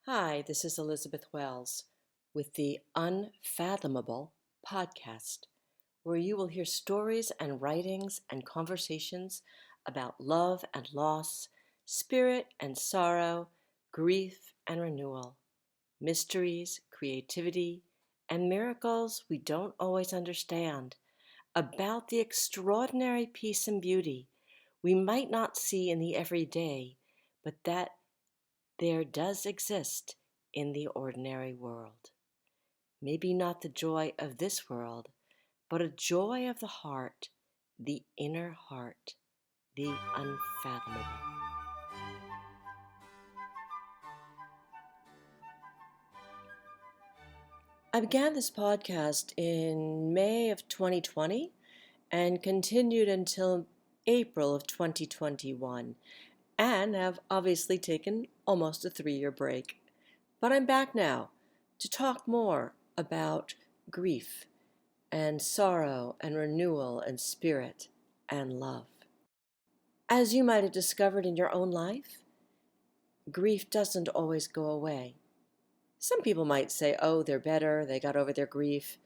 Hi, this is Elizabeth Wells with the Unfathomable podcast, where you will hear stories and writings and conversations about love and loss, spirit and sorrow, grief and renewal, mysteries, creativity, and miracles we don't always understand, about the extraordinary peace and beauty we might not see in the everyday, but that there does exist in the ordinary world. Maybe not the joy of this world, but a joy of the heart, the inner heart, the unfathomable. I began this podcast in May of 2020 and continued until April of 2021, and have obviously taken almost a 3-year break. But I'm back now to talk more about grief and sorrow and renewal and spirit and love. As you might have discovered in your own life, grief doesn't always go away. Some people might say, oh, they're better, they got over their grief.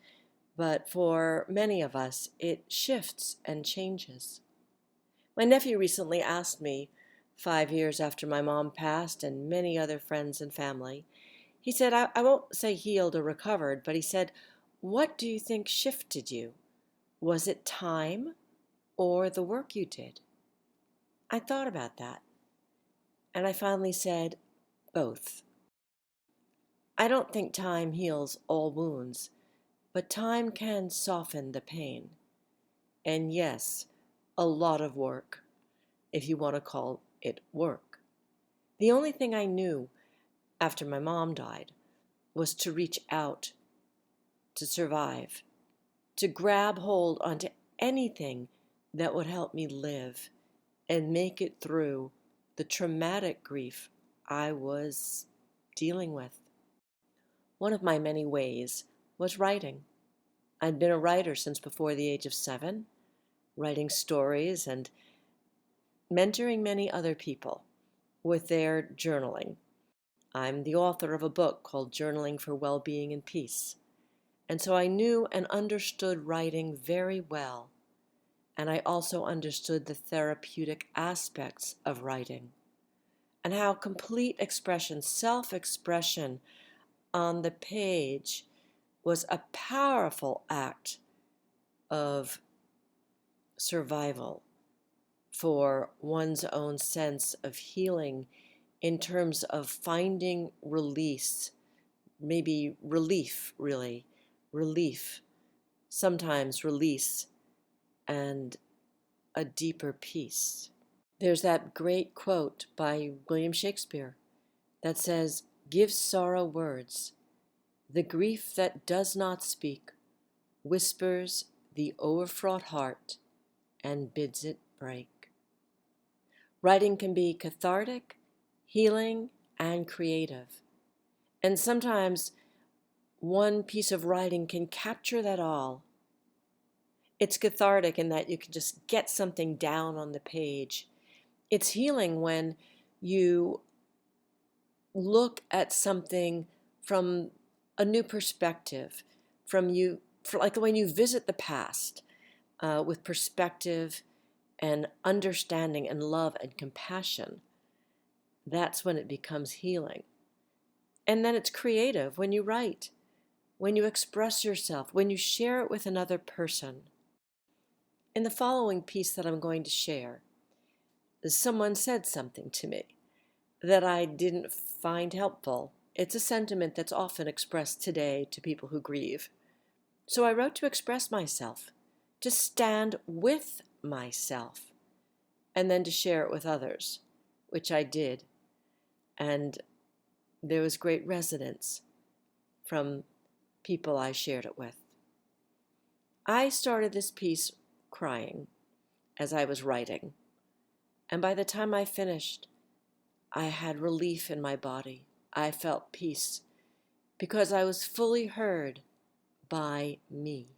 But for many of us, it shifts and changes. My nephew recently asked me, 5 years after my mom passed and many other friends and family, he said, I won't say healed or recovered, but he said, what do you think shifted you? Was it time or the work you did? I thought about that, and I finally said, both. I don't think time heals all wounds, but time can soften the pain. And yes, a lot of work, if you want to call it work. The only thing I knew after my mom died was to reach out, to survive, to grab hold onto anything that would help me live and make it through the traumatic grief I was dealing with. One of my many ways was writing. I'd been a writer since before the age of 7, writing stories and mentoring many other people with their journaling. I'm the author of a book called Journaling for Well-Being and Peace, and so I knew and understood writing very well, and I also understood the therapeutic aspects of writing and how complete expression, self-expression on the page was a powerful act of survival for one's own sense of healing in terms of finding release, maybe relief, really, relief, sometimes release, and a deeper peace. There's that great quote by William Shakespeare that says, "Give sorrow words. The grief that does not speak whispers the overfraught heart and bids it break." Writing can be cathartic, healing, and creative. And sometimes one piece of writing can capture that all. It's cathartic in that you can just get something down on the page. It's healing when you look at something from a new perspective, like when you visit the past with perspective and understanding and love and compassion. That's when it becomes healing. And then it's creative when you write, when you express yourself, when you share it with another person. In the following piece that I'm going to share, someone said something to me that I didn't find helpful. It's a sentiment that's often expressed today to people who grieve. So I wrote to express myself, to stand with myself, and then to share it with others, which I did. And there was great resonance from people I shared it with. I started this piece crying as I was writing, and by the time I finished, I had relief in my body. I felt peace because I was fully heard by me.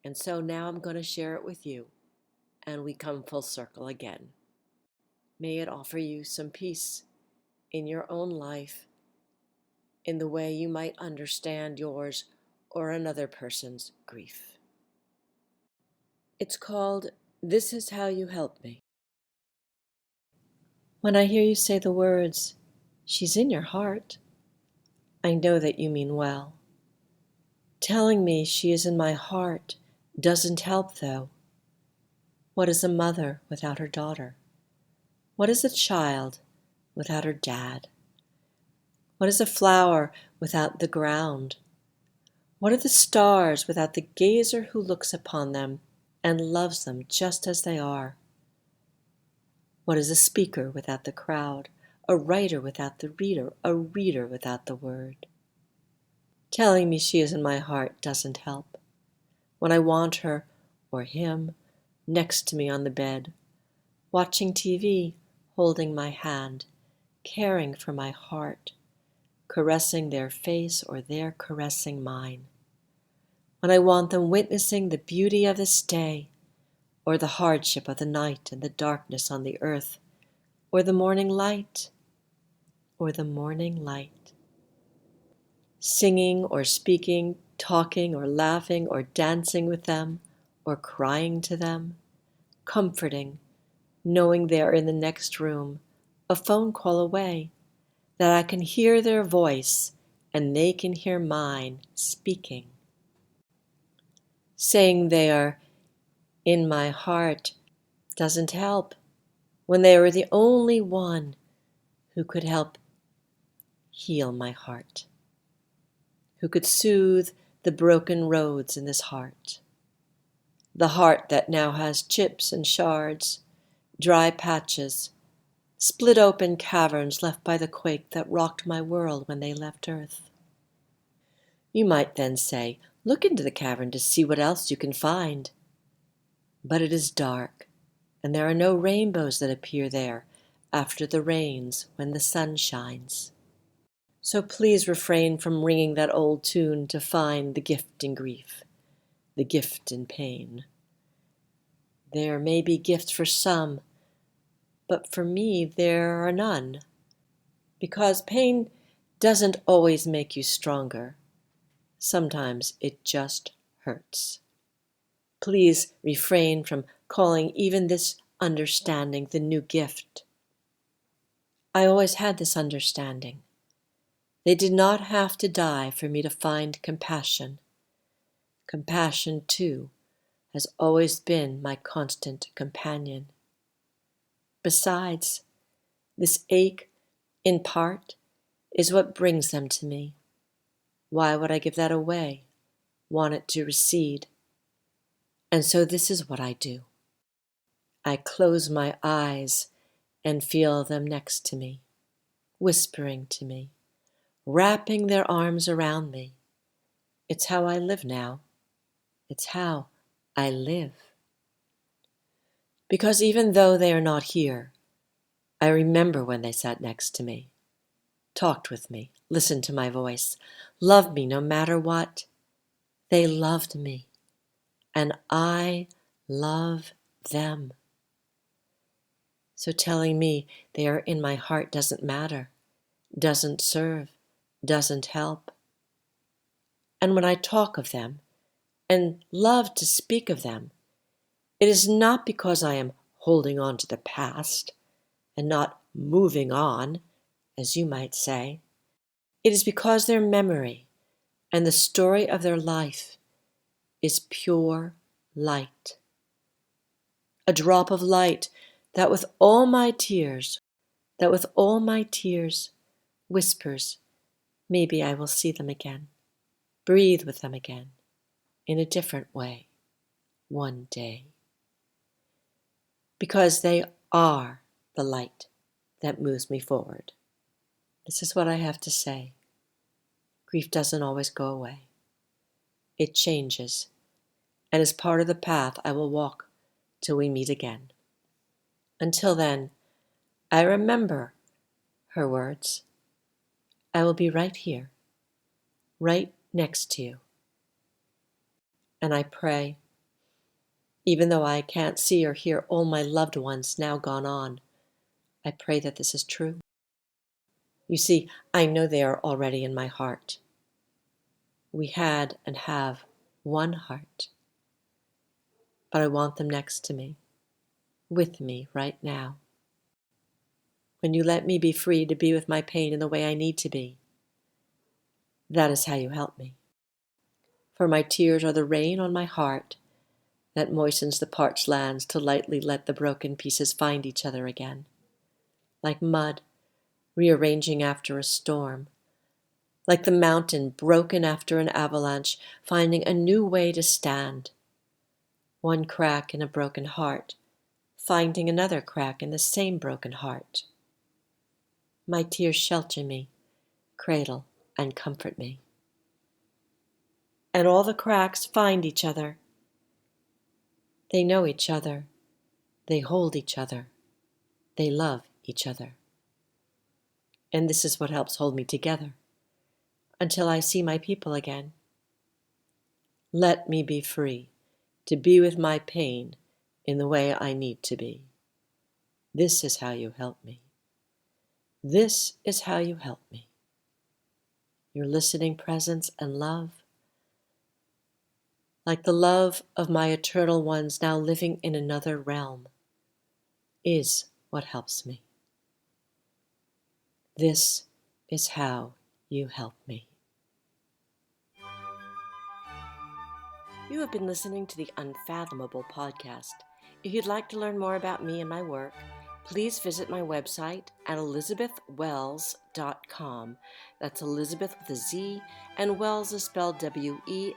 And so now I'm going to share it with you, and we come full circle again. May it offer you some peace in your own life in the way you might understand yours or another person's grief. It's called This Is How You Help Me. When I hear you say the words, "She's in your heart," I know that you mean well. Telling me she is in my heart doesn't help, though. What is a mother without her daughter? What is a child without her dad? What is a flower without the ground? What are the stars without the gazer who looks upon them and loves them just as they are? What is a speaker without the crowd, a writer without the reader, a reader without the word? Telling me she is in my heart doesn't help. When I want her, or him, next to me on the bed, watching TV, holding my hand, caring for my heart, caressing their face or their caressing mine. When I want them witnessing the beauty of this day, or the hardship of the night and the darkness on the earth, or the morning light, or the morning light. Singing or speaking, talking or laughing or dancing with them, or crying to them, comforting, knowing they're in the next room, a phone call away, that I can hear their voice and they can hear mine speaking. Saying they are in my heart doesn't help when they are the only one who could help heal my heart, who could soothe the broken roads in this heart, the heart that now has chips and shards, dry patches, split open caverns left by the quake that rocked my world when they left Earth. You might then say, look into the cavern to see what else you can find. But it is dark, and there are no rainbows that appear there after the rains when the sun shines. So please refrain from ringing that old tune to find the gift in grief, the gift in pain. There may be gifts for some, but for me there are none, because pain doesn't always make you stronger. Sometimes it just hurts. Please refrain from calling even this understanding the new gift. I always had this understanding. They did not have to die for me to find compassion. Compassion, too, has always been my constant companion. Besides, this ache, in part, is what brings them to me. Why would I give that away, want it to recede? And so this is what I do. I close my eyes and feel them next to me, whispering to me, wrapping their arms around me. It's how I live now. It's how I live. Because even though they are not here, I remember when they sat next to me, talked with me, listened to my voice, loved me no matter what. They loved me, and I love them. So telling me they are in my heart doesn't matter, doesn't serve, doesn't help. And when I talk of them, and love to speak of them, it is not because I am holding on to the past and not moving on, as you might say. It is because their memory and the story of their life is pure light. A drop of light that with all my tears, whispers, maybe I will see them again, breathe with them again, in a different way, one day. Because they are the light that moves me forward. This is what I have to say. Grief doesn't always go away. It changes, and is part of the path I will walk till we meet again. Until then, I remember her words. I will be right here, right next to you. And I pray, even though I can't see or hear all my loved ones now gone on, I pray that this is true. You see, I know they are already in my heart. We had and have one heart, but I want them next to me, with me right now. When you let me be free to be with my pain in the way I need to be, that is how you help me. For my tears are the rain on my heart that moistens the parched lands to lightly let the broken pieces find each other again, like mud rearranging after a storm, like the mountain broken after an avalanche, finding a new way to stand. One crack in a broken heart, finding another crack in the same broken heart. My tears shelter me, cradle and comfort me. And all the cracks find each other. They know each other. They hold each other. They love each other. And this is what helps hold me together until I see my people again. Let me be free to be with my pain in the way I need to be. This is how you help me. This is how you help me. Your listening presence and love, like the love of my eternal ones now living in another realm, is what helps me. This is how you help me. You have been listening to the Unfathomable podcast. If you'd like to learn more about me and my work, please visit my website at elizabethwells.com. That's Elizabeth with a Z, and Wells is spelled WELLES.com.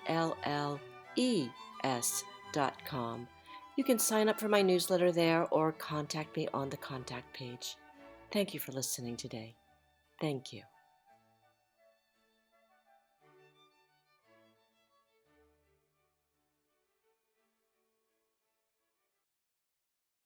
You can sign up for my newsletter there or contact me on the contact page. Thank you for listening today. Thank you.